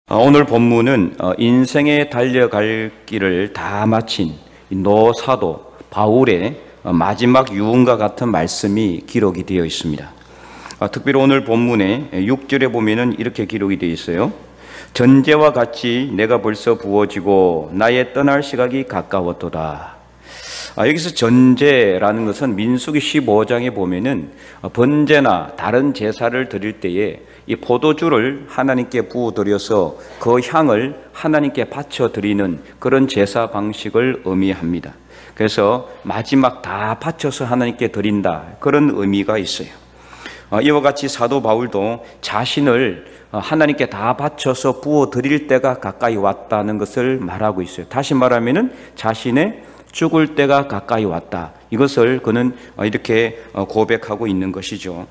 오늘 본문은 인생에 달려갈 길을 다 마친 노사도 바울의 마지막 유언과 같은 말씀이 기록이 되어 있습니다. 특별히 오늘 본문의 6절에 보면은 이렇게 기록이 되어 있어요. 전제와 같이 내가 벌써 부어지고 나의 떠날 시각이 가까웠도다. 여기서 전제라는 것은 민수기 15장에 보면은 번제나 다른 제사를 드릴 때에 이 포도주를 하나님께 부어드려서 그 향을 하나님께 바쳐 드리는 그런 제사 방식을 의미합니다. 그래서 마지막 다 바쳐서 하나님께 드린다, 그런 의미가 있어요. 이와 같이 사도 바울도 자신을 하나님께 다 바쳐서 부어드릴 때가 가까이 왔다는 것을 말하고 있어요. 다시 말하면은 자신의 죽을 때가 가까이 왔다, 이것을 그는 이렇게 고백하고 있는 것이죠.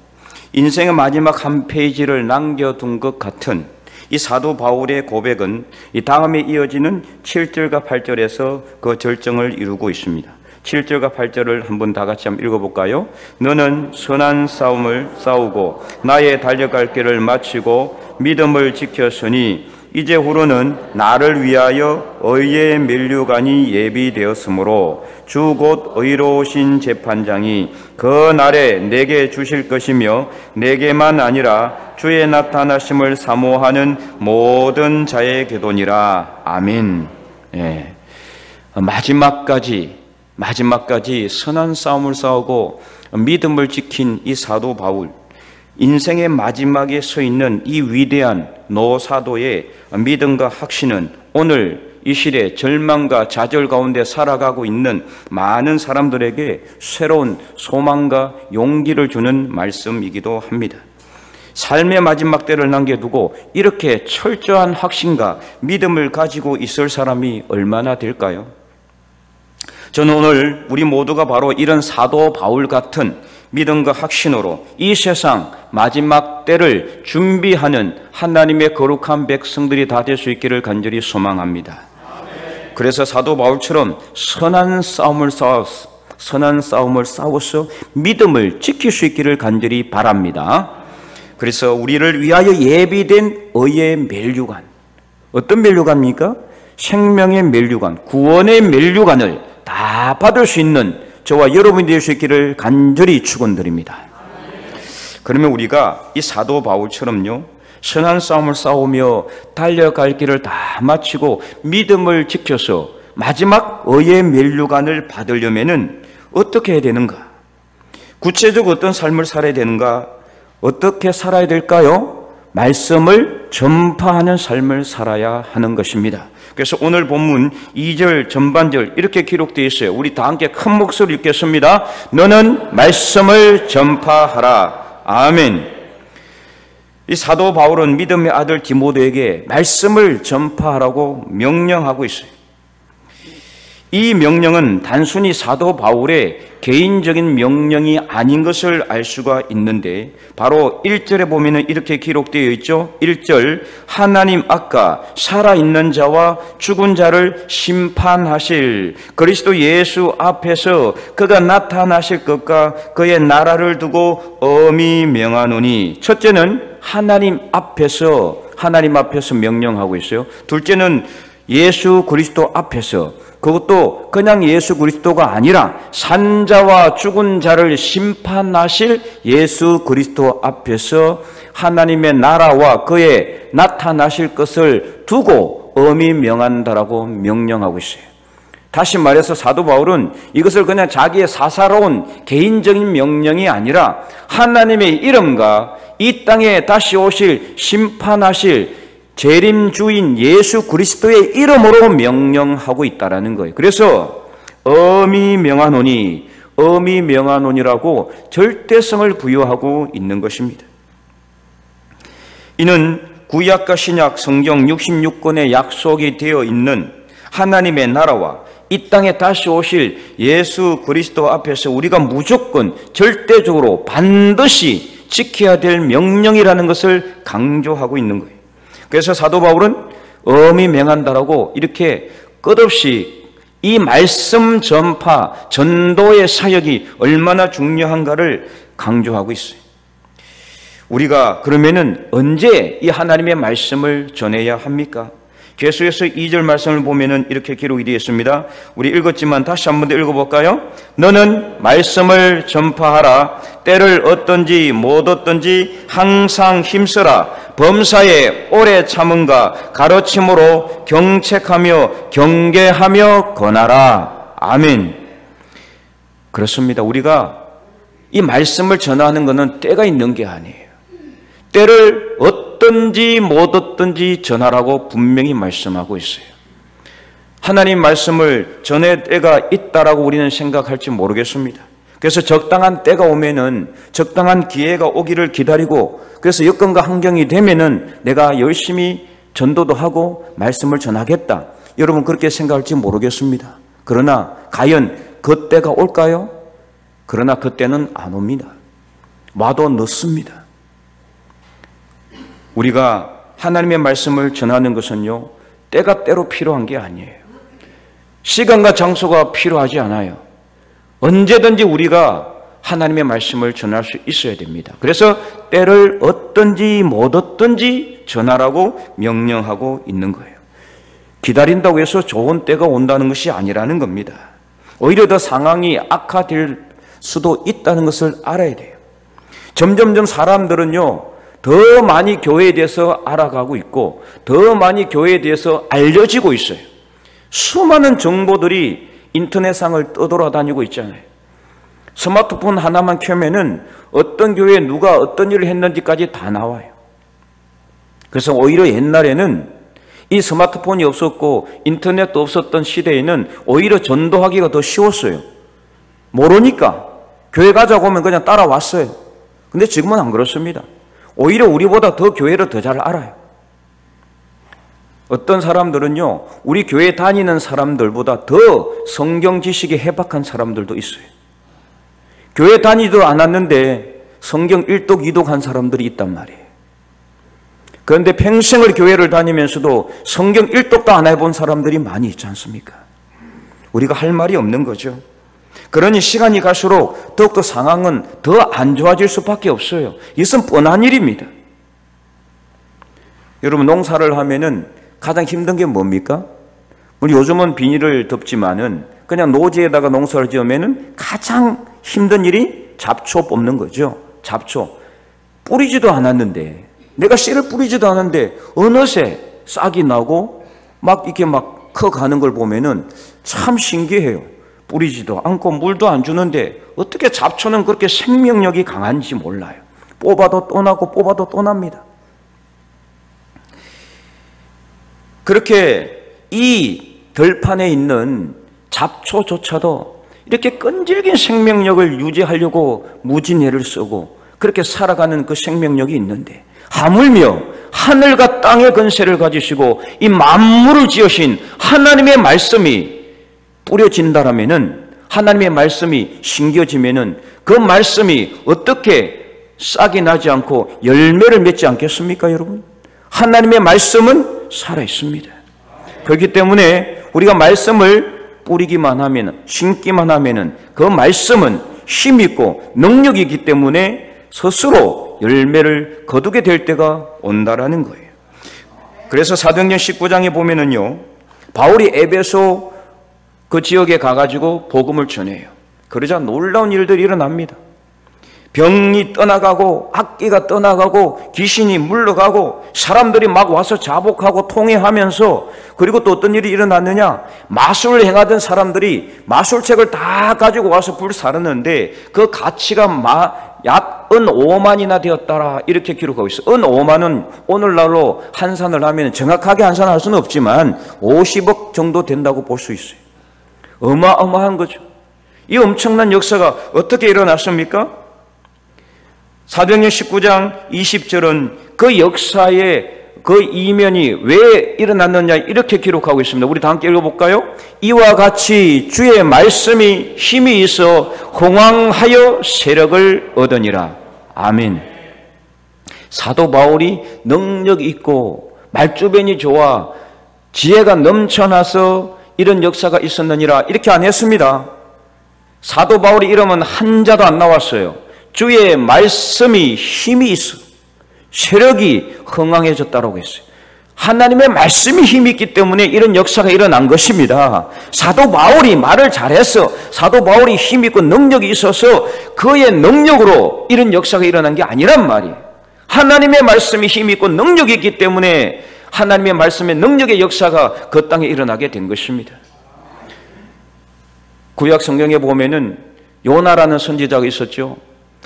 인생의 마지막 한 페이지를 남겨둔 것 같은 이 사도 바울의 고백은 이 다음에 이어지는 7절과 8절에서 그 절정을 이루고 있습니다. 7절과 8절을 한번 다 같이 한번 읽어볼까요? 너는 선한 싸움을 싸우고 나의 달려갈 길을 마치고 믿음을 지켰으니 이제 후로는 나를 위하여 의의 면류관이 예비되었으므로 주 곧 의로우신 재판장이 그 날에 내게 주실 것이며 내게만 아니라 주의 나타나심을 사모하는 모든 자의 기도니라. 아멘. 마지막까지 선한 싸움을 싸우고 믿음을 지킨 이 사도 바울, 인생의 마지막에 서 있는 이 위대한 노사도의 믿음과 확신은 오늘 이 시대 절망과 좌절 가운데 살아가고 있는 많은 사람들에게 새로운 소망과 용기를 주는 말씀이기도 합니다. 삶의 마지막 때를 남겨두고 이렇게 철저한 확신과 믿음을 가지고 있을 사람이 얼마나 될까요? 저는 오늘 우리 모두가 바로 이런 사도 바울 같은 믿음과 확신으로 이 세상 마지막 때를 준비하는 하나님의 거룩한 백성들이 다 될 수 있기를 간절히 소망합니다. 그래서 사도 바울처럼 선한 싸움을 싸워서 믿음을 지킬 수 있기를 간절히 바랍니다. 그래서 우리를 위하여 예비된 의의 면류관, 어떤 면류관입니까? 생명의 면류관, 구원의 면류관을 다 받을 수 있는 저와 여러분이 될 수 있기를 간절히 축원드립니다. 그러면 우리가 이 사도 바울처럼요, 선한 싸움을 싸우며 달려갈 길을 다 마치고 믿음을 지켜서 마지막 의의 면류관을 받으려면은 어떻게 해야 되는가? 구체적으로 어떤 삶을 살아야 되는가? 어떻게 살아야 될까요? 말씀을 전파하는 삶을 살아야 하는 것입니다. 그래서 오늘 본문 2절 전반절 이렇게 기록되어 있어요. 우리 다 함께 큰 목소리로 읽겠습니다. 너는 말씀을 전파하라. 아멘. 이 사도 바울은 믿음의 아들 디모데에게 말씀을 전파하라고 명령하고 있어요. 이 명령은 단순히 사도 바울의 개인적인 명령이 아닌 것을 알 수가 있는데, 바로 1절에 보면 이렇게 기록되어 있죠. 1절, 하나님 아까 살아있는 자와 죽은 자를 심판하실 그리스도 예수 앞에서 그가 나타나실 것과 그의 나라를 두고 엄히 명하노니. 첫째는 하나님 앞에서 명령하고 있어요. 둘째는 예수 그리스도 앞에서, 그것도 그냥 예수 그리스도가 아니라 산자와 죽은 자를 심판하실 예수 그리스도 앞에서 하나님의 나라와 그의 나타나실 것을 두고 엄히 명한다라고 명령하고 있어요. 다시 말해서 사도 바울은 이것을 그냥 자기의 사사로운 개인적인 명령이 아니라 하나님의 이름과 이 땅에 다시 오실 심판하실 재림주인 예수 그리스도의 이름으로 명령하고 있다라는 거예요. 그래서 엄히 명하노니라고 절대성을 부여하고 있는 것입니다. 이는 구약과 신약 성경 66권의 약속이 되어 있는 하나님의 나라와 이 땅에 다시 오실 예수 그리스도 앞에서 우리가 무조건 절대적으로 반드시 지켜야 될 명령이라는 것을 강조하고 있는 거예요. 그래서 사도 바울은 엄히 명한다라고 이렇게 끝없이 이 말씀 전파, 전도의 사역이 얼마나 중요한가를 강조하고 있어요. 우리가 그러면은 언제 이 하나님의 말씀을 전해야 합니까? 계속해서 2절 말씀을 보면은 이렇게 기록이 되어 있습니다. 우리 읽었지만 다시 한 번 더 읽어볼까요? 너는 말씀을 전파하라. 때를 얻든지 못 얻든지 항상 힘쓰라. 범사에 오래 참음과 가르침으로 경책하며 경계하며 권하라. 아멘. 그렇습니다. 우리가 이 말씀을 전하는 것은 때가 있는 게 아니에요. 때를 얻든지 못 얻든지 전하라고 분명히 말씀하고 있어요. 하나님 말씀을 전할 때가 있다라고 우리는 생각할지 모르겠습니다. 그래서 적당한 때가 오면은 적당한 기회가 오기를 기다리고, 그래서 여건과 환경이 되면은 내가 열심히 전도도 하고 말씀을 전하겠다. 여러분 그렇게 생각할지 모르겠습니다. 그러나 과연 그 때가 올까요? 그러나 그 때는 안 옵니다. 와도 늦습니다. 우리가 하나님의 말씀을 전하는 것은요, 때가 때로 필요한 게 아니에요. 시간과 장소가 필요하지 않아요. 언제든지 우리가 하나님의 말씀을 전할 수 있어야 됩니다. 그래서 때를 얻든지 못 얻든지 전하라고 명령하고 있는 거예요. 기다린다고 해서 좋은 때가 온다는 것이 아니라는 겁니다. 오히려 더 상황이 악화될 수도 있다는 것을 알아야 돼요. 점점점 사람들은요, 더 많이 교회에 대해서 알아가고 있고 더 많이 교회에 대해서 알려지고 있어요. 수많은 정보들이 인터넷상을 떠돌아다니고 있잖아요. 스마트폰 하나만 켜면은 어떤 교회에 누가 어떤 일을 했는지까지 다 나와요. 그래서 오히려 옛날에는 이 스마트폰이 없었고 인터넷도 없었던 시대에는 오히려 전도하기가 더 쉬웠어요. 모르니까 교회 가자고 하면 그냥 따라왔어요. 근데 지금은 안 그렇습니다. 오히려 우리보다 더 교회를 더 잘 알아요. 어떤 사람들은요, 우리 교회 다니는 사람들보다 더 성경 지식이 해박한 사람들도 있어요. 교회 다니지도 않았는데 성경 1독 2독 한 사람들이 있단 말이에요. 그런데 평생을 교회를 다니면서도 성경 1독도 안 해본 사람들이 많이 있지 않습니까? 우리가 할 말이 없는 거죠. 그러니 시간이 갈수록 더욱더 상황은 더 안 좋아질 수밖에 없어요. 이것은 뻔한 일입니다. 여러분, 농사를 하면은 가장 힘든 게 뭡니까? 우리 요즘은 비닐을 덮지만은 그냥 노지에다가 농사를 지으면은 가장 힘든 일이 잡초 뽑는 거죠. 잡초. 뿌리지도 않았는데, 내가 씨를 뿌리지도 않았는데 어느새 싹이 나고 막 이렇게 막 커가는 걸 보면은 참 신기해요. 뿌리지도 않고 물도 안 주는데 어떻게 잡초는 그렇게 생명력이 강한지 몰라요. 뽑아도 또 나고 뽑아도 또 납니다. 그렇게 이 들판에 있는 잡초조차도 이렇게 끈질긴 생명력을 유지하려고 무진애를 쓰고 그렇게 살아가는 그 생명력이 있는데, 하물며 하늘과 땅의 권세를 가지시고 이 만물을 지으신 하나님의 말씀이 뿌려진다라면은, 하나님의 말씀이 심겨지면은 그 말씀이 어떻게 싹이 나지 않고 열매를 맺지 않겠습니까, 여러분? 하나님의 말씀은 살아있습니다. 그렇기 때문에 우리가 말씀을 뿌리기만 하면, 심기만 하면은 그 말씀은 힘있고 능력이 있기 때문에 스스로 열매를 거두게 될 때가 온다라는 거예요. 그래서 사도행전 19장에 보면은요, 바울이 에베소 그 지역에 가가지고 복음을 전해요. 그러자 놀라운 일들이 일어납니다. 병이 떠나가고 악기가 떠나가고 귀신이 물러가고 사람들이 막 와서 자복하고 통회하면서, 그리고 또 어떤 일이 일어났느냐, 마술을 행하던 사람들이 마술책을 다 가지고 와서 불사르는데 그 가치가 약 은 5만이나 되었다라, 이렇게 기록하고 있어요. 은 5만은 오늘날로 환산을 하면 정확하게 환산할 수는 없지만 50억 정도 된다고 볼 수 있어요. 어마어마한 거죠. 이 엄청난 역사가 어떻게 일어났습니까? 사도행전 19장 20절은 그 역사의 그 이면이 왜 일어났느냐 이렇게 기록하고 있습니다. 우리 다 함께 읽어볼까요? 이와 같이 주의 말씀이 힘이 있어 흥왕하여 세력을 얻으니라. 아멘. 사도 바울이 능력 있고 말주변이 좋아 지혜가 넘쳐나서 이런 역사가 있었느니라 이렇게 안 했습니다. 사도 바울의 이름은 한 자도 안 나왔어요. 주의 말씀이 힘이 있어. 세력이 흥황해졌다고 했어요. 하나님의 말씀이 힘이 있기 때문에 이런 역사가 일어난 것입니다. 사도 바울이 말을 잘해서 사도 바울이 힘이 있고 능력이 있어서 그의 능력으로 이런 역사가 일어난 게 아니란 말이에요. 하나님의 말씀이 힘이 있고 능력이 있기 때문에 하나님의 말씀의 능력의 역사가 그 땅에 일어나게 된 것입니다. 구약 성경에 보면은 요나라는 선지자가 있었죠.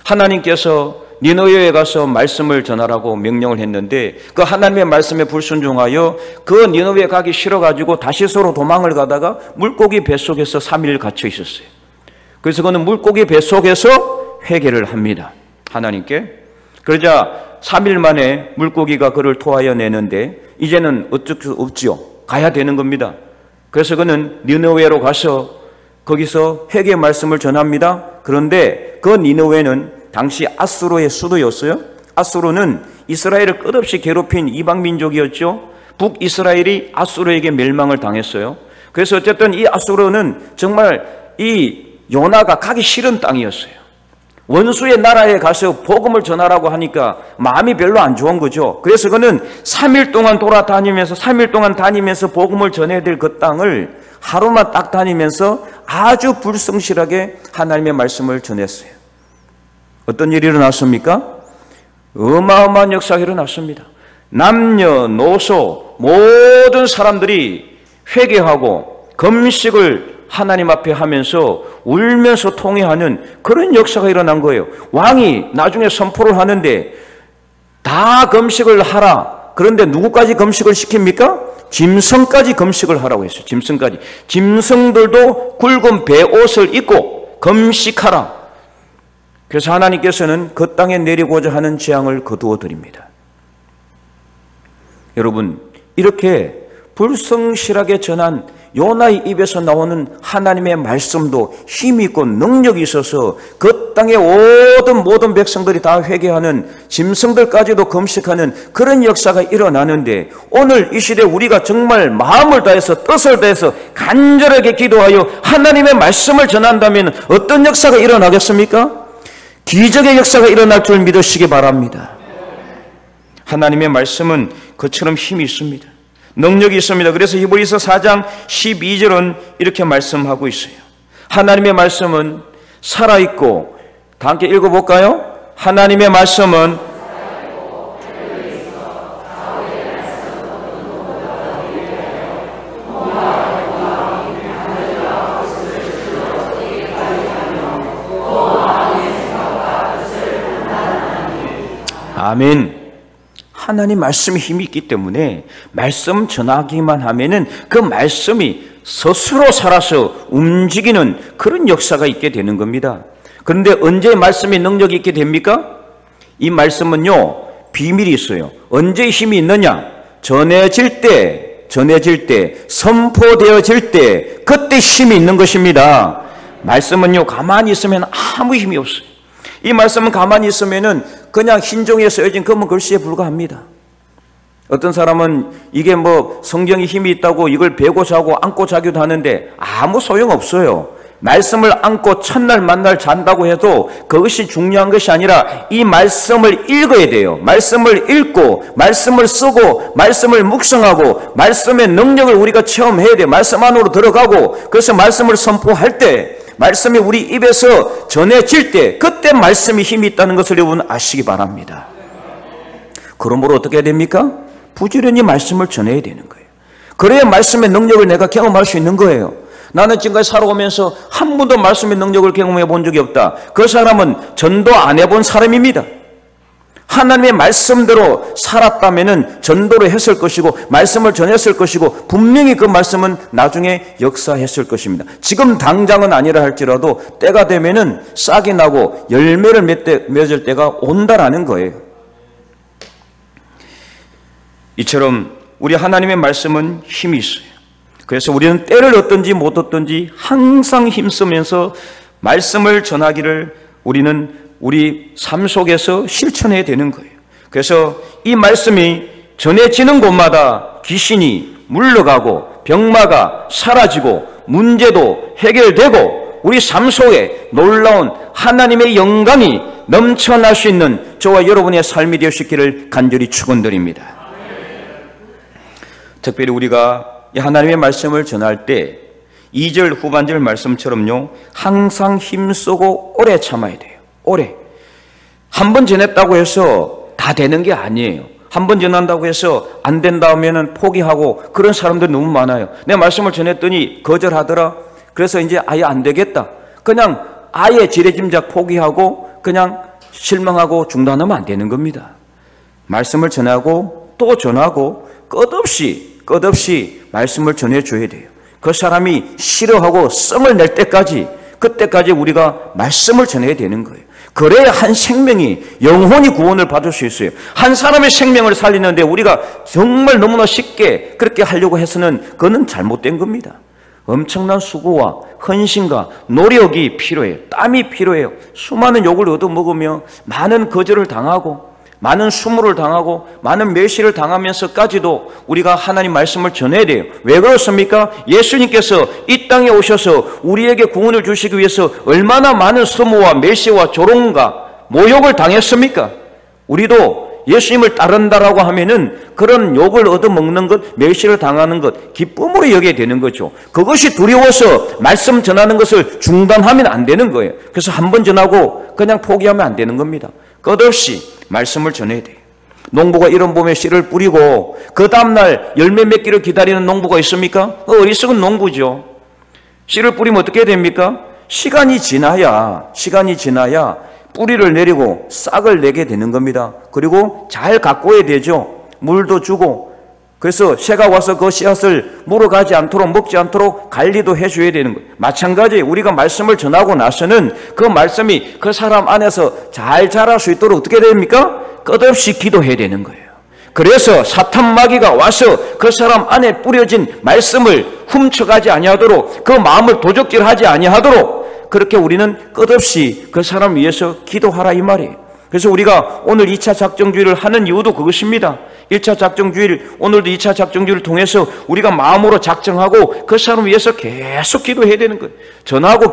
하나님께서 니느웨에 가서 말씀을 전하라고 명령을 했는데 그 하나님의 말씀에 불순종하여 그 니느웨에 가기 싫어가지고 다시스로 도망을 가다가 물고기 뱃속에서 3일 갇혀 있었어요. 그래서 그는 물고기 뱃속에서 회개를 합니다. 하나님께. 그러자 3일 만에 물고기가 그를 토하여 내는데 이제는 어쩔 수 없지요. 가야 되는 겁니다. 그래서 그는 니느웨로 가서 거기서 회개의 말씀을 전합니다. 그런데 그 니느웨는 당시 아수르의 수도였어요. 아수르는 이스라엘을 끝없이 괴롭힌 이방 민족이었죠. 북이스라엘이 아수르에게 멸망을 당했어요. 그래서 어쨌든 이 아수르는 정말 이 요나가 가기 싫은 땅이었어요. 원수의 나라에 가서 복음을 전하라고 하니까 마음이 별로 안 좋은 거죠. 그래서 그는 3일 동안 돌아다니면서 3일 동안 다니면서 복음을 전해야 될 그 땅을 하루만 딱 다니면서 아주 불성실하게 하나님의 말씀을 전했어요. 어떤 일이 일어났습니까? 어마어마한 역사가 일어났습니다. 남녀노소 모든 사람들이 회개하고 금식을 하나님 앞에 하면서 울면서 통회하는 그런 역사가 일어난 거예요. 왕이 나중에 선포를 하는데 다 금식을 하라. 그런데 누구까지 금식을 시킵니까? 짐승까지 금식을 하라고 했어요. 짐승까지. 짐승들도 굵은 베옷을 입고 금식하라. 그래서 하나님께서는 그 땅에 내리고자 하는 재앙을 거두어 드립니다. 여러분, 이렇게 불성실하게 전한 요나의 입에서 나오는 하나님의 말씀도 힘이 있고 능력이 있어서 그 땅의 모든 백성들이 다 회개하는, 짐승들까지도 금식하는 그런 역사가 일어나는데, 오늘 이 시대 우리가 정말 마음을 다해서 뜻을 다해서 간절하게 기도하여 하나님의 말씀을 전한다면 어떤 역사가 일어나겠습니까? 기적의 역사가 일어날 줄 믿으시기 바랍니다. 하나님의 말씀은 그처럼 힘이 있습니다. 능력이 있습니다. 그래서 히브리서 4장 12절은 이렇게 말씀하고 있어요. 하나님의 말씀은 살아있고, 다 함께 읽어볼까요? 하나님의 말씀은 아멘. 하나님 말씀이 힘이 있기 때문에 말씀 전하기만 하면은 그 말씀이 스스로 살아서 움직이는 그런 역사가 있게 되는 겁니다. 그런데 언제 말씀이 능력이 있게 됩니까? 이 말씀은요, 비밀이 있어요. 언제 힘이 있느냐? 전해질 때, 선포되어질 때, 그때 힘이 있는 것입니다. 말씀은요, 가만히 있으면 아무 힘이 없어요. 이 말씀은 가만히 있으면은 그냥 흰종이에 쓰여진 검은 글씨에 불과합니다. 어떤 사람은 이게 뭐 성경이 힘이 있다고 이걸 베고 자고 안고 자기도 하는데 아무 소용없어요. 말씀을 안고 첫날 만날 잔다고 해도 그것이 중요한 것이 아니라 이 말씀을 읽어야 돼요. 말씀을 읽고 말씀을 쓰고 말씀을 묵상하고 말씀의 능력을 우리가 체험해야 돼요. 말씀 안으로 들어가고, 그래서 말씀을 선포할 때, 말씀이 우리 입에서 전해질 때, 그때 말씀이 힘이 있다는 것을 여러분 아시기 바랍니다. 그러므로 어떻게 해야 됩니까? 부지런히 말씀을 전해야 되는 거예요. 그래야 말씀의 능력을 내가 경험할 수 있는 거예요. 나는 지금까지 살아오면서 한 번도 말씀의 능력을 경험해 본 적이 없다. 그 사람은 전도 안 해본 사람입니다. 하나님의 말씀대로 살았다면 전도를 했을 것이고 말씀을 전했을 것이고 분명히 그 말씀은 나중에 역사했을 것입니다. 지금 당장은 아니라 할지라도 때가 되면은 싹이 나고 열매를 맺을 때가 온다라는 거예요. 이처럼 우리 하나님의 말씀은 힘이 있어요. 그래서 우리는 때를 얻든지 못 얻든지 항상 힘쓰면서 말씀을 전하기를 우리는 우리 삶 속에서 실천해야 되는 거예요. 그래서 이 말씀이 전해지는 곳마다 귀신이 물러가고 병마가 사라지고 문제도 해결되고 우리 삶 속에 놀라운 하나님의 영광이 넘쳐날 수 있는 저와 여러분의 삶이 되시기를 간절히 축원드립니다. 특별히 우리가 하나님의 말씀을 전할 때 2절 후반절 말씀처럼요, 항상 힘쓰고 오래 참아야 돼요. 오래. 한 번 전했다고 해서 다 되는 게 아니에요. 한 번 전한다고 해서 안 된다 하면은 포기하고, 그런 사람들 너무 많아요. 내 말씀을 전했더니 거절하더라. 그래서 이제 아예 안 되겠다. 그냥 아예 지레짐작 포기하고 그냥 실망하고 중단하면 안 되는 겁니다. 말씀을 전하고 또 전하고 끝없이 말씀을 전해줘야 돼요. 그 사람이 싫어하고 성을 낼 때까지, 그때까지 우리가 말씀을 전해야 되는 거예요. 그래야 한 생명이 영혼이 구원을 받을 수 있어요. 한 사람의 생명을 살리는데 우리가 정말 너무나 쉽게 그렇게 하려고 해서는 그거는 잘못된 겁니다. 엄청난 수고와 헌신과 노력이 필요해요. 땀이 필요해요. 수많은 욕을 얻어먹으며 많은 거절을 당하고 많은 수모를 당하고 많은 멸시를 당하면서까지도 우리가 하나님 말씀을 전해야 돼요. 왜 그렇습니까? 예수님께서 이 땅에 오셔서 우리에게 구원을 주시기 위해서 얼마나 많은 수모와 멸시와 조롱과 모욕을 당했습니까? 우리도 예수님을 따른다라고 하면은 그런 욕을 얻어먹는 것, 멸시를 당하는 것, 기쁨으로 여겨야 되는 거죠. 그것이 두려워서 말씀 전하는 것을 중단하면 안 되는 거예요. 그래서 한 번 전하고 그냥 포기하면 안 되는 겁니다. 끝없이 말씀을 전해야 돼요. 농부가 이런 봄에 씨를 뿌리고 그 다음날 열매 맺기를 기다리는 농부가 있습니까? 어리석은 농부죠. 씨를 뿌리면 어떻게 됩니까? 시간이 지나야 뿌리를 내리고 싹을 내게 되는 겁니다. 그리고 잘 가꿔야 되죠. 물도 주고, 그래서 새가 와서 그 씨앗을 물어가지 않도록, 먹지 않도록 관리도 해줘야 되는 거예요. 마찬가지 우리가 말씀을 전하고 나서는 그 말씀이 그 사람 안에서 잘 자랄 수 있도록 어떻게 됩니까? 끝없이 기도해야 되는 거예요. 그래서 사탄 마귀가 와서 그 사람 안에 뿌려진 말씀을 훔쳐가지 아니하도록, 그 마음을 도적질하지 아니하도록 그렇게 우리는 끝없이 그 사람 위해서 기도하라 이 말이에요. 그래서 우리가 오늘 2차 작정주의를 하는 이유도 그것입니다. 1차 작정주의를, 오늘도 2차 작정주의를 통해서 우리가 마음으로 작정하고 그 사람 위해서 계속 기도해야 되는 거예요. 전하고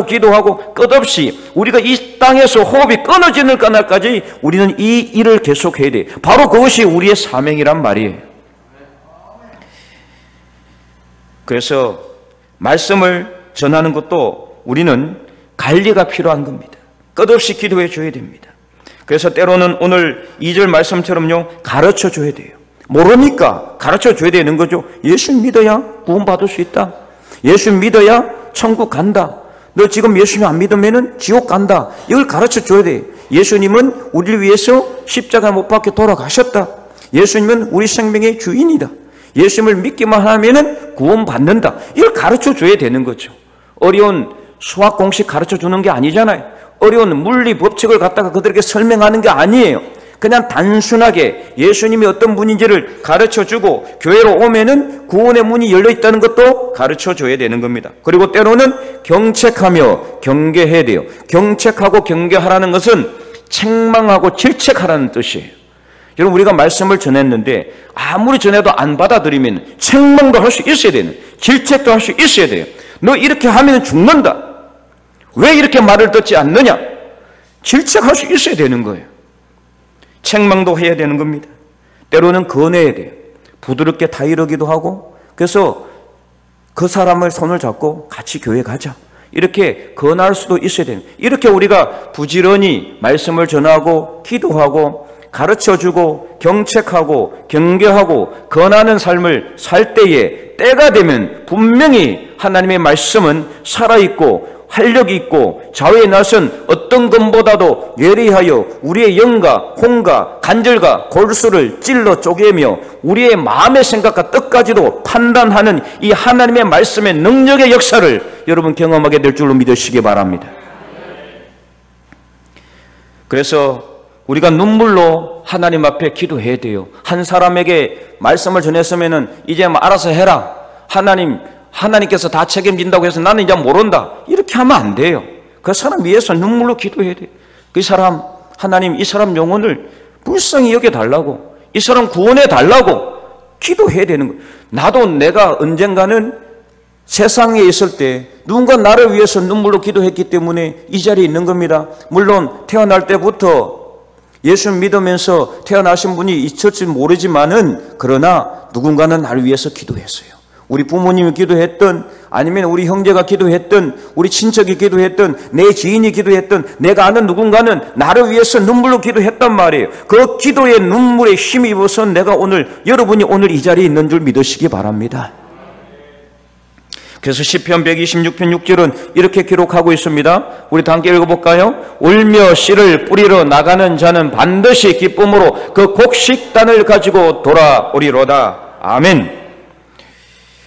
기도하고 끝없이 우리가 이 땅에서 호흡이 끊어지는 그날까지 우리는 이 일을 계속해야 돼요. 바로 그것이 우리의 사명이란 말이에요. 그래서 말씀을 전하는 것도 우리는 관리가 필요한 겁니다. 끝없이 기도해 줘야 됩니다. 그래서 때로는 오늘 2절 말씀처럼요, 가르쳐 줘야 돼요. 모르니까 가르쳐 줘야 되는 거죠. 예수 믿어야 구원받을 수 있다. 예수 믿어야 천국 간다. 너 지금 예수님 안 믿으면 지옥 간다. 이걸 가르쳐 줘야 돼요. 예수님은 우리를 위해서 십자가 못 박혀 돌아가셨다. 예수님은 우리 생명의 주인이다. 예수님을 믿기만 하면 구원받는다. 이걸 가르쳐 줘야 되는 거죠. 어려운 수학 공식 가르쳐 주는 게 아니잖아요. 어려운 물리 법칙을 갖다가 그들에게 설명하는 게 아니에요. 그냥 단순하게 예수님이 어떤 분인지를 가르쳐 주고 교회로 오면은 구원의 문이 열려 있다는 것도 가르쳐 줘야 되는 겁니다. 그리고 때로는 경책하며 경계해야 돼요. 경책하고 경계하라는 것은 책망하고 질책하라는 뜻이에요. 여러분, 우리가 말씀을 전했는데 아무리 전해도 안 받아들이면 책망도 할 수 있어야 되는, 질책도 할 수 있어야 돼요. 너 이렇게 하면 죽는다. 왜 이렇게 말을 듣지 않느냐? 질책할 수 있어야 되는 거예요. 책망도 해야 되는 겁니다. 때로는 권해야 돼요. 부드럽게 다이르기도 하고, 그래서 그 사람을 손을 잡고 같이 교회 가자. 이렇게 권할 수도 있어야 돼요. 이렇게 우리가 부지런히 말씀을 전하고 기도하고 가르쳐주고 경책하고 경계하고 권하는 삶을 살 때에 때가 되면 분명히 하나님의 말씀은 살아있고 활력이 있고 좌우에 나선 어떤 것보다도 예리하여 우리의 영과 혼과 간절과 골수를 찔러 쪼개며 우리의 마음의 생각과 뜻까지도 판단하는 이 하나님의 말씀의 능력의 역사를 여러분 경험하게 될 줄로 믿으시기 바랍니다. 그래서 우리가 눈물로 하나님 앞에 기도해야 돼요. 한 사람에게 말씀을 전했으면은 이제 뭐 알아서 해라. 하나님께서 다 책임진다고 해서 나는 이제 모른다. 이렇게 하면 안 돼요. 그 사람 위해서 눈물로 기도해야 돼요. 그 사람, 하나님 이 사람 영혼을 불쌍히 여겨달라고, 이 사람 구원해달라고 기도해야 되는 거예요. 나도 내가 언젠가는 세상에 있을 때 누군가 나를 위해서 눈물로 기도했기 때문에 이 자리에 있는 겁니다. 물론 태어날 때부터 예수 믿으면서 태어나신 분이 있을지 모르지만은 그러나 누군가는 나를 위해서 기도했어요. 우리 부모님이 기도했던, 아니면 우리 형제가 기도했던, 우리 친척이 기도했던, 내 지인이 기도했던, 내가 아는 누군가는 나를 위해서 눈물로 기도했단 말이에요. 그 기도의 눈물에 힘입어서 내가 오늘, 여러분이 오늘 이 자리에 있는 줄 믿으시기 바랍니다. 그래서 시편 126편 6절은 이렇게 기록하고 있습니다. 우리 다 함께 읽어볼까요? 울며 씨를 뿌리러 나가는 자는 반드시 기쁨으로 그 곡식단을 가지고 돌아오리로다. 아멘.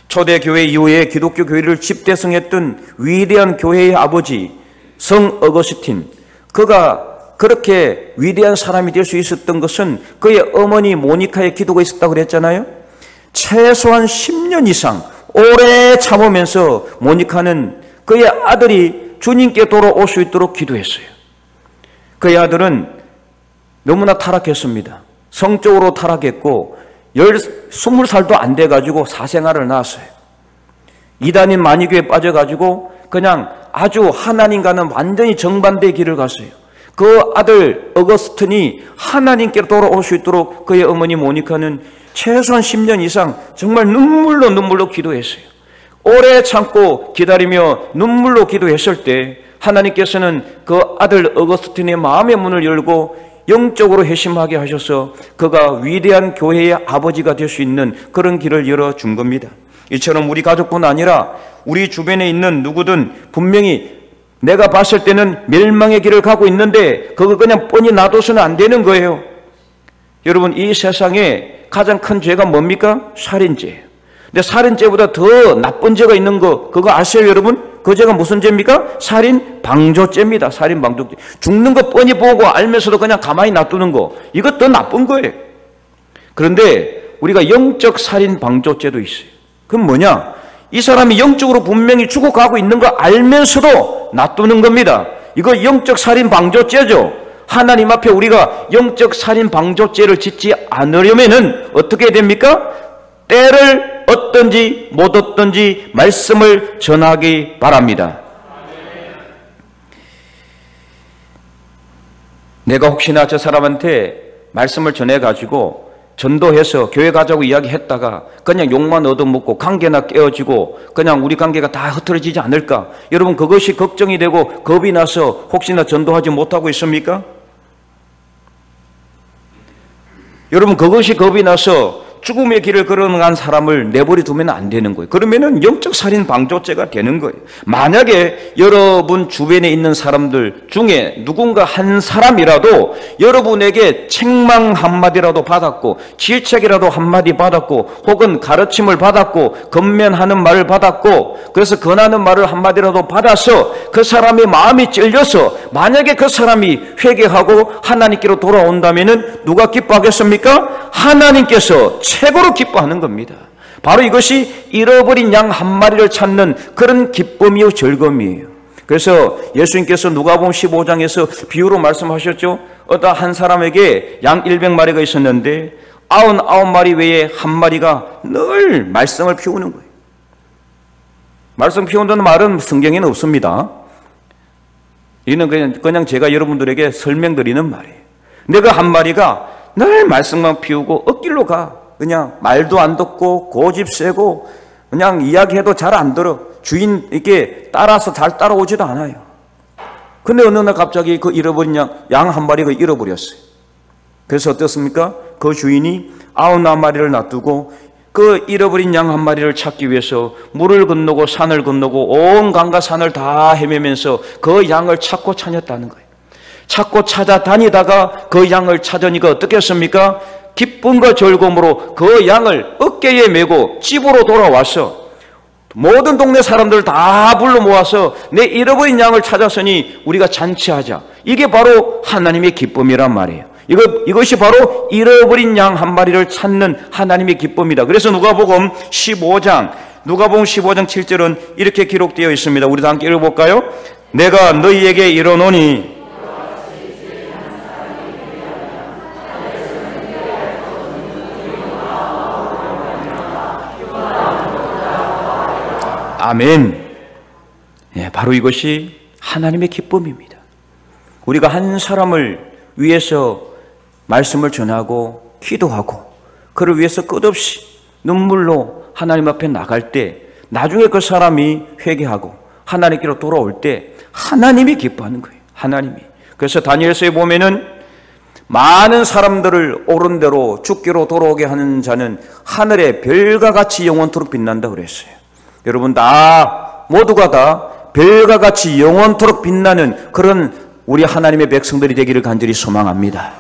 초대교회 이후에 기독교 교회를 집대성했던 위대한 교회의 아버지 성 어거스틴, 그가 그렇게 위대한 사람이 될 수 있었던 것은 그의 어머니 모니카의 기도가 있었다고 그랬잖아요. 최소한 10년 이상 오래 참으면서 모니카는 그의 아들이 주님께 돌아올 수 있도록 기도했어요. 그의 아들은 너무나 타락했습니다. 성적으로 타락했고 20살도 안 돼가지고 사생활을 낳았어요. 이단인 마니교에 빠져가지고 그냥 아주 하나님과는 완전히 정반대의 길을 갔어요. 그 아들 어거스틴이 하나님께 돌아올 수 있도록 그의 어머니 모니카는 최소한 10년 이상 정말 눈물로 기도했어요. 오래 참고 기다리며 눈물로 기도했을 때 하나님께서는 그 아들 어거스틴의 마음의 문을 열고 영적으로 회심하게 하셔서 그가 위대한 교회의 아버지가 될 수 있는 그런 길을 열어준 겁니다. 이처럼 우리 가족뿐 아니라 우리 주변에 있는 누구든 분명히 내가 봤을 때는 멸망의 길을 가고 있는데 그거 그냥 뻔히 놔둬서는 안 되는 거예요. 여러분, 이 세상에 가장 큰 죄가 뭡니까? 살인죄예요. 근데 살인죄보다 더 나쁜 죄가 있는 거 그거 아세요, 여러분? 그 죄가 무슨 죄입니까? 살인 방조죄입니다. 살인 방조죄. 죽는 거 뻔히 보고 알면서도 그냥 가만히 놔두는 거, 이거 더 나쁜 거예요. 그런데 우리가 영적 살인 방조죄도 있어요. 그건 뭐냐? 이 사람이 영적으로 분명히 죽어가고 있는 거 알면서도 놔두는 겁니다. 이거 영적 살인 방조죄죠. 하나님 앞에 우리가 영적 살인 방조죄를 짓지 않으려면은 어떻게 됩니까? 때를 얻든지 못 얻든지 말씀을 전하기 바랍니다. 내가 혹시나 저 사람한테 말씀을 전해가지고 전도해서 교회 가자고 이야기했다가 그냥 욕만 얻어먹고 관계나 깨어지고 그냥 우리 관계가 다 흐트러지지 않을까? 여러분, 그것이 걱정이 되고 겁이 나서 혹시나 전도하지 못하고 있습니까? 여러분, 그것이 겁이 나서 죽음의 길을 걸어간 사람을 내버려 두면 안 되는 거예요. 그러면은 영적 살인 방조죄가 되는 거예요. 만약에 여러분 주변에 있는 사람들 중에 누군가 한 사람이라도 여러분에게 책망 한마디라도 받았고 질책이라도 한마디 받았고 혹은 가르침을 받았고 건면하는 말을 받았고 그래서 권하는 말을 한마디라도 받아서 그 사람의 마음이 찔려서 만약에 그 사람이 회개하고 하나님께로 돌아온다면은 누가 기뻐하겠습니까? 하나님께서 최고로 기뻐하는 겁니다. 바로 이것이 잃어버린 양 한 마리를 찾는 그런 기쁨이요 즐거움이에요. 그래서 예수님께서 누가복음 15장에서 비유로 말씀하셨죠. 어떤 한 사람에게 양 100마리가 있었는데 99마리 외에 한 마리가 늘 말씀을 피우는 거예요. 말씀 피운다는 말은 성경에는 없습니다. 이는 그냥 제가 여러분들에게 설명드리는 말이에요. 내가 한 마리가 늘 말씀만 피우고 엇길로 가. 그냥 말도 안 듣고 고집 세고 그냥 이야기해도 잘 안 들어. 주인 이렇게 따라서 잘 따라오지도 않아요. 근데 어느 날 갑자기 그 잃어버린 양 한 마리가 잃어버렸어요. 그래서 어떻습니까? 그 주인이 99마리를 놔두고 그 잃어버린 양 한 마리를 찾기 위해서 물을 건너고 산을 건너고 온 강과 산을 다 헤매면서 그 양을 찾고 찾았다는 거예요. 찾고 찾아다니다가 그 양을 찾으니까 어떻게 했습니까? 기쁨과 즐거움으로 그 양을 어깨에 메고 집으로 돌아와서 모든 동네 사람들 다 불러 모아서 내 잃어버린 양을 찾았으니 우리가 잔치하자. 이게 바로 하나님의 기쁨이란 말이에요. 이것이 바로 잃어버린 양 한 마리를 찾는 하나님의 기쁨이다. 그래서 누가복음 15장 7절은 이렇게 기록되어 있습니다. 우리 다 함께 읽어볼까요? 내가 너희에게 이르노니 아멘. 예, 바로 이것이 하나님의 기쁨입니다. 우리가 한 사람을 위해서 말씀을 전하고 기도하고 그를 위해서 끝없이 눈물로 하나님 앞에 나갈 때 나중에 그 사람이 회개하고 하나님께로 돌아올 때 하나님이 기뻐하는 거예요. 하나님이. 그래서 다니엘서에 보면은 많은 사람들을 옳은 대로 죽기로 돌아오게 하는 자는 하늘의 별과 같이 영원토록 빛난다 그랬어요. 여러분 다 모두가 다 별과 같이 영원토록 빛나는 그런 우리 하나님의 백성들이 되기를 간절히 소망합니다.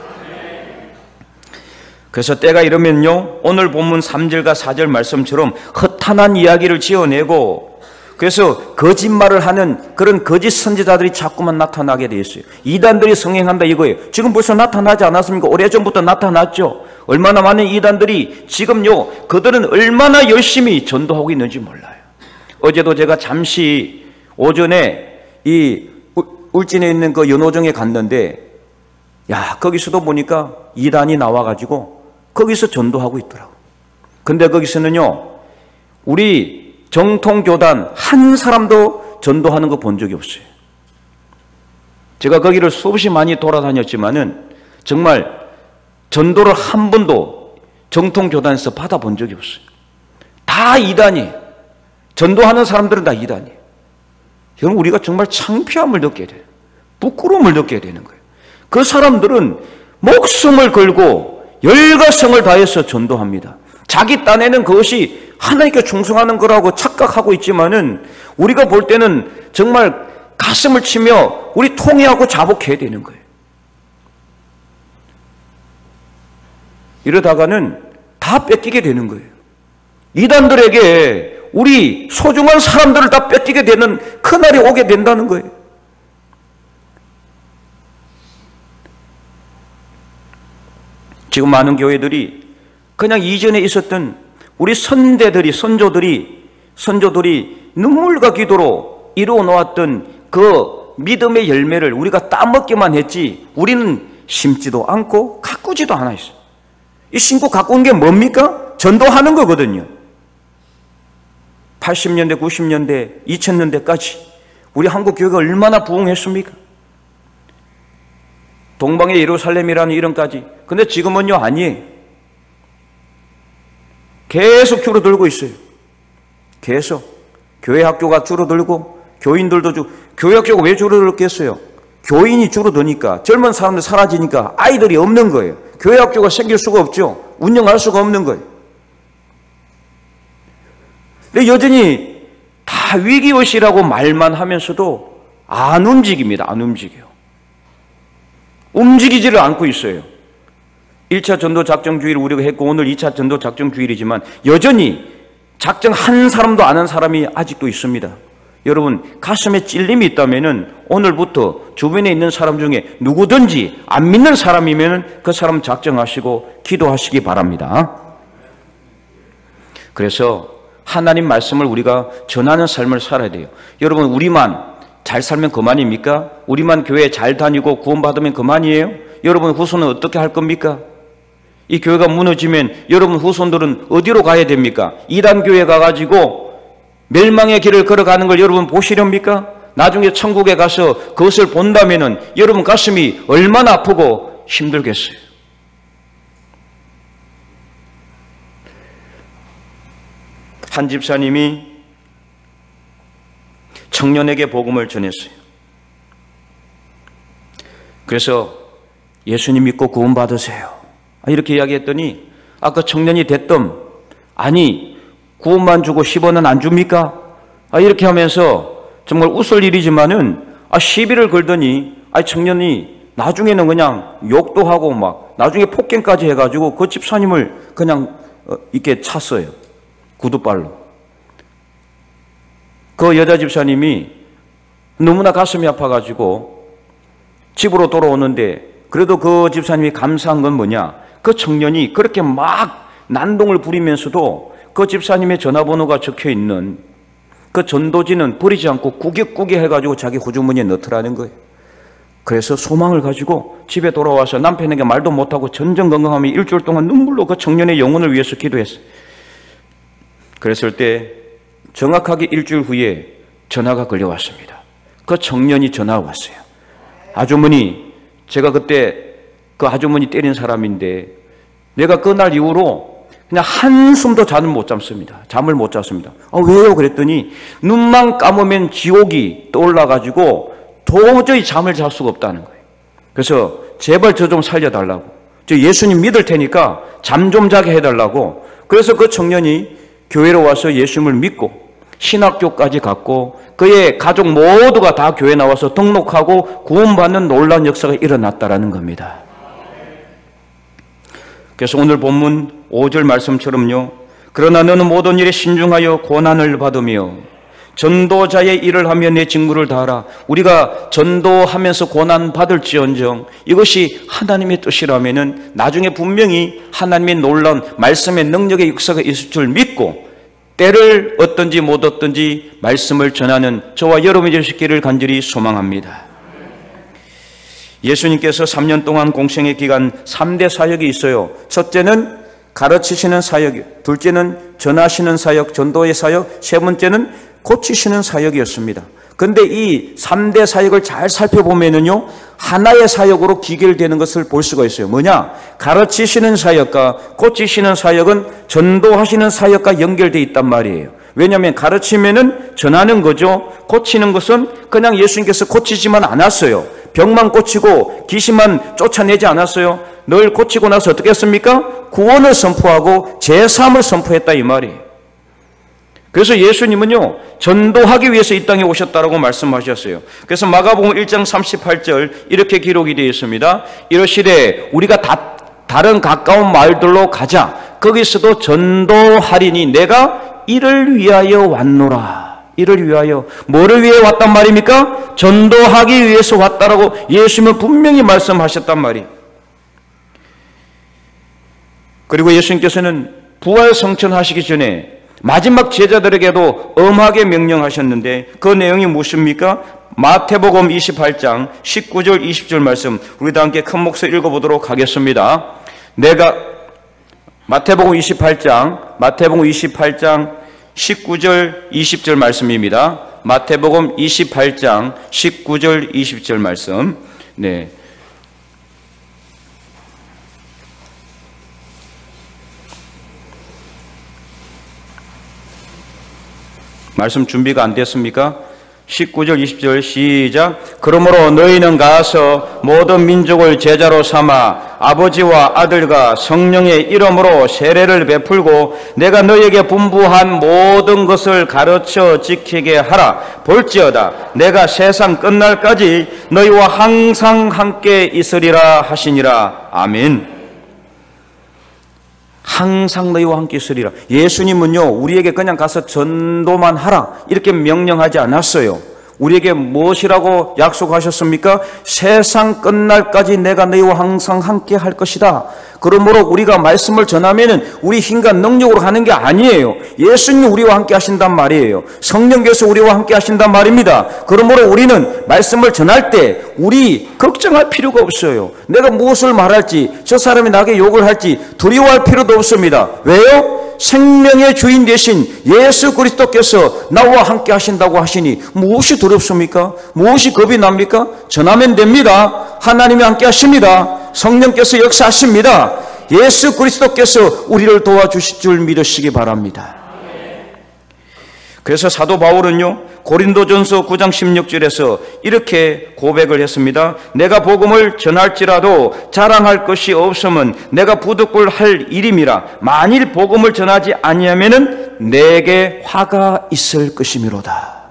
그래서 때가 이르면요, 오늘 본문 3절과 4절 말씀처럼 허탄한 이야기를 지어내고 그래서 거짓말을 하는 그런 거짓 선지자들이 자꾸만 나타나게 돼 있어요. 이단들이 성행한다 이거예요. 지금 벌써 나타나지 않았습니까? 오래전부터 나타났죠. 얼마나 많은 이단들이 지금요, 그들은 얼마나 열심히 전도하고 있는지 몰라요. 어제도 제가 잠시 오전에 이 울진에 있는 그 연호정에 갔는데, 야, 거기서도 보니까 이단이 나와가지고 거기서 전도하고 있더라고. 근데 거기서는요, 우리 정통교단 한 사람도 전도하는 거 본 적이 없어요. 제가 거기를 수없이 많이 돌아다녔지만은 정말 전도를 한 번도 정통교단에서 받아본 적이 없어요. 다 이단이에요. 전도하는 사람들은 다 이단이에요. 여러분, 우리가 정말 창피함을 느끼게 돼요. 부끄러움을 느끼게 되는 거예요. 그 사람들은 목숨을 걸고 열과 성을 다해서 전도합니다. 자기 딴에는 그것이 하나님께 충성하는 거라고 착각하고 있지만은 우리가 볼 때는 정말 가슴을 치며 우리 통회하고 자복해야 되는 거예요. 이러다가는 다 뺏기게 되는 거예요. 이단들에게 우리 소중한 사람들을 다 뺏기게 되는 그날이 오게 된다는 거예요. 지금 많은 교회들이 그냥 이전에 있었던 우리 선조들이 눈물과 기도로 이루어 놓았던 그 믿음의 열매를 우리가 따먹기만 했지 우리는 심지도 않고 가꾸지도 않아 있어요. 이 심고 가꾸는 게 뭡니까? 전도하는 거거든요. 80년대, 90년대, 2000년대까지 우리 한국 교회가 얼마나 부흥했습니까? 동방의 예루살렘이라는 이름까지. 근데 지금은요, 아니에요. 계속 줄어들고 있어요. 계속. 교회 학교가 줄어들고 교인들도 교회 학교가 왜 줄어들겠어요? 교인이 줄어드니까, 젊은 사람들 사라지니까 아이들이 없는 거예요. 교회 학교가 생길 수가 없죠. 운영할 수가 없는 거예요. 근데 여전히 다 위기의식이라고 말만 하면서도 안 움직입니다. 안 움직여요. 움직이지를 않고 있어요. 1차 전도 작정 주의를 우리가 했고 오늘 2차 전도 작정 주일이지만 여전히 작정 한 사람도 안 한 사람이 아직도 있습니다. 여러분, 가슴에 찔림이 있다면은 오늘부터 주변에 있는 사람 중에 누구든지 안 믿는 사람이면은 그 사람 작정하시고 기도하시기 바랍니다. 그래서 하나님 말씀을 우리가 전하는 삶을 살아야 돼요. 여러분, 우리만 잘 살면 그만입니까? 우리만 교회 잘 다니고 구원받으면 그만이에요? 여러분 후손은 어떻게 할 겁니까? 이 교회가 무너지면 여러분 후손들은 어디로 가야 됩니까? 이단 교회 가가지고 멸망의 길을 걸어가는 걸 여러분 보시렵니까? 나중에 천국에 가서 그것을 본다면은 여러분 가슴이 얼마나 아프고 힘들겠어요. 한 집사님이 청년에게 복음을 전했어요. 그래서 예수님 믿고 구원 받으세요. 이렇게 이야기했더니 아까 청년이 됐던 아니 구원만 주고 10원은 안 줍니까? 이렇게 하면서 정말 웃을 일이지만은 시비를 걸더니 청년이 나중에는 그냥 욕도 하고 막 나중에 폭행까지 해가지고 그 집사님을 그냥 이렇게 찼어요. 구두발로. 그 여자 집사님이 너무나 가슴이 아파가지고 집으로 돌아오는데 그래도 그 집사님이 감사한 건 뭐냐? 그 청년이 그렇게 막 난동을 부리면서도 그 집사님의 전화번호가 적혀있는 그 전도지는 버리지 않고 구겨구겨 해가지고 자기 호주머니에 넣더라는 거예요. 그래서 소망을 가지고 집에 돌아와서 남편에게 말도 못하고 전전긍긍하며 일주일 동안 눈물로 그 청년의 영혼을 위해서 기도했어요. 그랬을 때 정확하게 일주일 후에 전화가 걸려왔습니다. 그 청년이 전화가 왔어요. 아주머니, 제가 그때 그 아주머니 때린 사람인데 내가 그날 이후로 그냥 한숨도 잠을 못 잤습니다. 왜요? 그랬더니 눈만 감으면 지옥이 떠올라가지고 도저히 잠을 잘 수가 없다는 거예요. 그래서 제발 저 좀 살려달라고. 저 예수님 믿을 테니까 잠 좀 자게 해달라고. 그래서 그 청년이 교회로 와서 예수님을 믿고 신학교까지 갔고 그의 가족 모두가 다 교회 나와서 등록하고 구원받는 놀라운 역사가 일어났다라는 겁니다. 그래서 오늘 본문 5절 말씀처럼요. 그러나 너는 모든 일에 신중하여 고난을 받으며 전도자의 일을 하며 내 직무를 다하라. 우리가 전도하면서 고난 받을지언정 이것이 하나님의 뜻이라면은 나중에 분명히 하나님의 놀라운 말씀의 능력의 역사가 있을 줄 믿고 때를 얻든지 못 얻든지 말씀을 전하는 저와 여러분이 되시기를 간절히 소망합니다. 예수님께서 3년 동안 공생의 기간 3대 사역이 있어요. 첫째는 가르치시는 사역, 둘째는 전하시는 사역, 전도의 사역, 세 번째는 고치시는 사역이었습니다. 그런데 이 3대 사역을 잘 살펴보면은요, 하나의 사역으로 기결되는 것을 볼 수가 있어요. 뭐냐? 가르치시는 사역과 고치시는 사역은 전도하시는 사역과 연결되어 있단 말이에요. 왜냐하면 가르치면은 전하는 거죠. 고치는 것은 그냥 예수님께서 고치지만 않았어요. 병만 고치고 귀신만 쫓아내지 않았어요. 늘 고치고 나서 어떻게 했습니까? 구원을 선포하고 제3을 선포했다 이 말이에요. 그래서 예수님은요, 전도하기 위해서 이 땅에 오셨다라고 말씀하셨어요. 그래서 마가복음 1장 38절 이렇게 기록이 되어 있습니다. 이러시되 우리가 다른 가까운 마을들로 가자. 거기서도 전도하리니 내가 이를 위하여 왔노라. 이를 위하여. 뭐를 위해 왔단 말입니까? 전도하기 위해서 왔다라고 예수님은 분명히 말씀하셨단 말이에요. 그리고 예수님께서는 부활 성천하시기 전에 마지막 제자들에게도 엄하게 명령하셨는데 그 내용이 무엇입니까? 마태복음 28장 19절 20절 말씀 우리 다 함께 큰 목소리 읽어보도록 하겠습니다. 마태복음 28장 19절 20절 말씀입니다. 마태복음 28장 19절 20절 말씀. 네. 말씀 준비가 안 됐습니까? 19절 20절 시작. 그러므로 너희는 가서 모든 민족을 제자로 삼아 아버지와 아들과 성령의 이름으로 세례를 베풀고 내가 너희에게 분부한 모든 것을 가르쳐 지키게 하라. 볼지어다 내가 세상 끝날까지 너희와 항상 함께 있으리라 하시니라. 아멘. 항상 너희와 함께 있으리라. 예수님은요, 우리에게 그냥 가서 전도만 하라 이렇게 명령하지 않았어요. 우리에게 무엇이라고 약속하셨습니까? 세상 끝날까지 내가 너희와 항상 함께 할 것이다. 그러므로 우리가 말씀을 전하면은 우리 힘과 능력으로 하는 게 아니에요. 예수님이 우리와 함께 하신단 말이에요. 성령께서 우리와 함께 하신단 말입니다. 그러므로 우리는 말씀을 전할 때 우리 걱정할 필요가 없어요. 내가 무엇을 말할지, 저 사람이 나에게 욕을 할지 두려워할 필요도 없습니다. 왜요? 생명의 주인 되신 예수 그리스도께서 나와 함께 하신다고 하시니 무엇이 두렵습니까? 무엇이 겁이 납니까? 전하면 됩니다. 하나님이 함께 하십니다. 성령께서 역사하십니다. 예수 그리스도께서 우리를 도와주실 줄 믿으시기 바랍니다. 그래서 사도 바울은요, 고린도전서 9장 16절에서 이렇게 고백을 했습니다. 내가 복음을 전할지라도 자랑할 것이 없으면 내가 부득불할 일임이라. 만일 복음을 전하지 아니하면은 내게 화가 있을 것이미로다.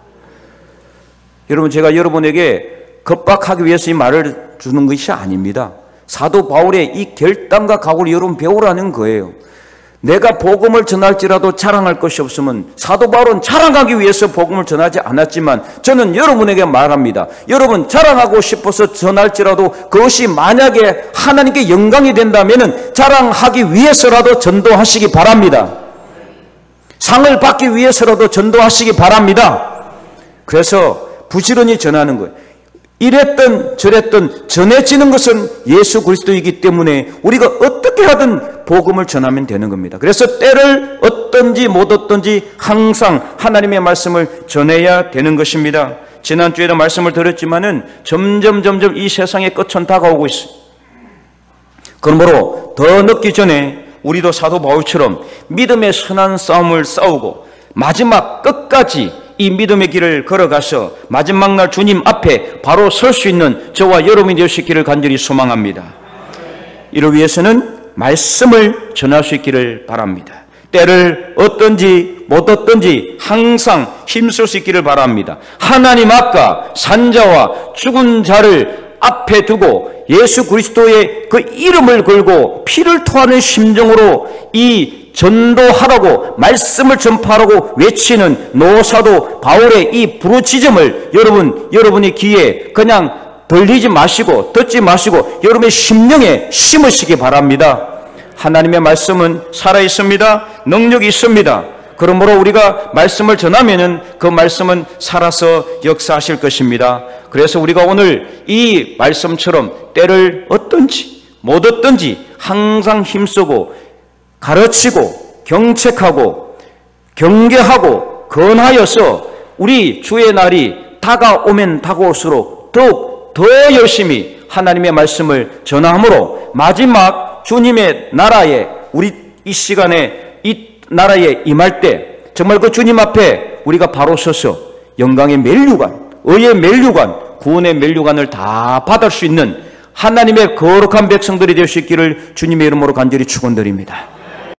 여러분, 제가 여러분에게 겁박하기 위해서 이 말을 주는 것이 아닙니다. 사도 바울의 이 결단과 각오를 여러분 배우라는 거예요. 내가 복음을 전할지라도 자랑할 것이 없으면, 사도 바울은 자랑하기 위해서 복음을 전하지 않았지만 저는 여러분에게 말합니다. 여러분 자랑하고 싶어서 전할지라도 그것이 만약에 하나님께 영광이 된다면 자랑하기 위해서라도 전도하시기 바랍니다. 상을 받기 위해서라도 전도하시기 바랍니다. 그래서 부지런히 전하는 거예요. 이랬든 저랬든 전해지는 것은 예수 그리스도이기 때문에 우리가 어떻게 하든 복음을 전하면 되는 겁니다. 그래서 때를 어떤지 못 어떤지 항상 하나님의 말씀을 전해야 되는 것입니다. 지난주에도 말씀을 드렸지만은 점점 이 세상의 끝은 다가오고 있어요. 그러므로 더 늦기 전에 우리도 사도 바울처럼 믿음의 선한 싸움을 싸우고 마지막 끝까지 이 믿음의 길을 걸어가서 마지막 날 주님 앞에 바로 설 수 있는 저와 여러분이 될 수 있기를 간절히 소망합니다. 이를 위해서는 말씀을 전할 수 있기를 바랍니다. 때를 어떤지 못 어떤지 항상 힘쓸 수 있기를 바랍니다. 하나님 앞과 산자와 죽은 자를 앞에 두고 예수 그리스도의 그 이름을 걸고 피를 토하는 심정으로 이 전도하라고 말씀을 전파하라고 외치는 노사도 바울의 이 부르짖음을 여러분의 귀에 그냥 들리지 마시고 듣지 마시고 여러분의 심령에 심으시기 바랍니다. 하나님의 말씀은 살아있습니다. 능력이 있습니다. 그러므로 우리가 말씀을 전하면은 그 말씀은 살아서 역사하실 것입니다. 그래서 우리가 오늘 이 말씀처럼 때를 어떤지 못 어떤지 항상 힘쓰고 가르치고 경책하고 경계하고 권하여서 우리 주의 날이 다가오면 다가올수록 더욱 더 열심히 하나님의 말씀을 전함으로 마지막 주님의 나라에 우리 이 시간에 이 나라에 임할 때 정말 그 주님 앞에 우리가 바로 서서 영광의 면류관, 의의 면류관, 구원의 면류관을 다 받을 수 있는 하나님의 거룩한 백성들이 될 수 있기를 주님의 이름으로 간절히 축원드립니다.